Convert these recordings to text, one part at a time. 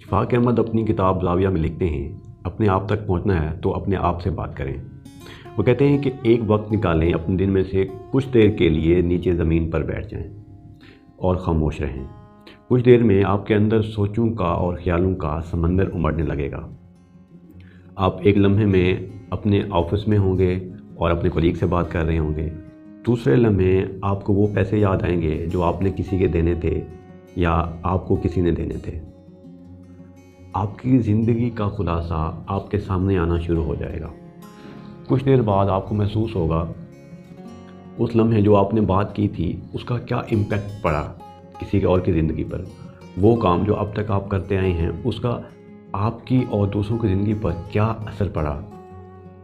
इशफाक अहमद अपनी किताब ज़ाविया में लिखते हैं, अपने आप तक पहुंचना है तो अपने आप से बात करें। वो कहते हैं कि एक वक्त निकालें अपने दिन में से कुछ देर के लिए नीचे ज़मीन पर बैठ जाएं और ख़ामोश रहें। कुछ देर में आपके अंदर सोचों का और ख्यालों का समंदर उमड़ने लगेगा। आप एक लम्हे में अपने ऑफिस में होंगे और अपने कोलीग से बात कर रहे होंगे। दूसरे लम्हे आपको वो पैसे याद आएंगे जो आपने किसी के देने थे या आपको किसी ने देने थे। आपकी ज़िंदगी का खुलासा आपके सामने आना शुरू हो जाएगा। कुछ देर बाद आपको महसूस होगा उस लम्हे जो आपने बात की थी उसका क्या इम्पैक्ट पड़ा किसी और की ज़िंदगी पर। वो काम जो अब तक आप करते आए हैं उसका आपकी और दूसरों की ज़िंदगी पर क्या असर पड़ा।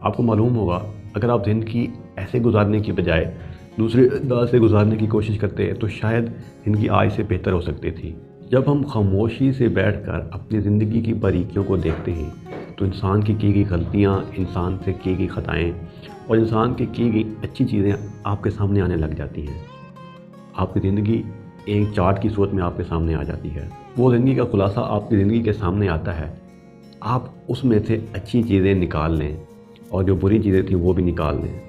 आपको मालूम होगा अगर आप ज़िंदगी ऐसे गुजारने की बजाय दूसरे अंदाज से गुजारने की कोशिश करते तो शायद ज़िंदगी आज से बेहतर हो सकती थी। जब हम खामोशी से बैठकर अपनी ज़िंदगी की बारीकियों को देखते हैं तो इंसान की गई गलतियाँ, इंसान से की गई ख़ताएँ और इंसान की गई अच्छी चीज़ें आपके सामने आने लग जाती हैं। आपकी ज़िंदगी एक चार्ट की सूरत में आपके सामने आ जाती है। वो ज़िंदगी का खुलासा आपकी ज़िंदगी के सामने आता है। आप उसमें से अच्छी चीज़ें निकाल लें और जो बुरी चीज़ें थी वो भी निकाल लें।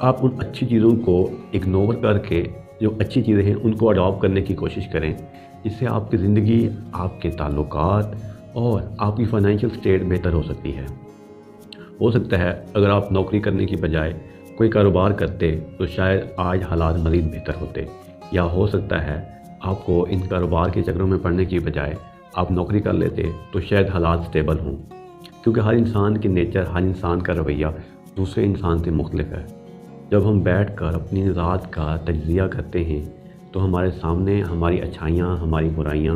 आप उन अच्छी चीज़ों को इग्नोर करके जो अच्छी चीज़ें हैं उनको अडॉप्ट करने की कोशिश करें, जिससे आपकी ज़िंदगी, आपके ताल्लुकात और आपकी फ़ाइनेंशियल स्टेट बेहतर हो सकती है। हो सकता है अगर आप नौकरी करने की बजाय कोई कारोबार करते तो शायद आज हालात मज़ीद बेहतर होते, या हो सकता है आपको इन कारोबार के चक्रों में पड़ने की बजाय आप नौकरी कर लेते तो शायद हालात स्टेबल हों। क्योंकि हर इंसान की नेचर, हर इंसान का रवैया दूसरे इंसान से मुख्तलिफ है। जब हम बैठकर अपनी ज़ात का तज्ज़िया करते हैं तो हमारे सामने हमारी अच्छाइयाँ, हमारी बुराइयाँ,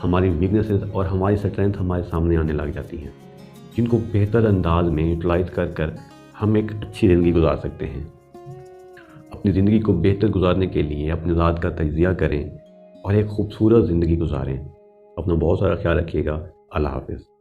हमारी वीकनेसेस और हमारी स्ट्रेंथ हमारे सामने आने लग जाती हैं, जिनको बेहतर अंदाज में यूटिलाइज़ कर हम एक अच्छी ज़िंदगी गुजार सकते हैं। अपनी ज़िंदगी को बेहतर गुजारने के लिए अपनी ज़ात का तज्ज़िया करें और एक खूबसूरत ज़िंदगी गुजारें। अपना बहुत सारा ख्याल रखिएगा। अल्लाह हाफ़िज़।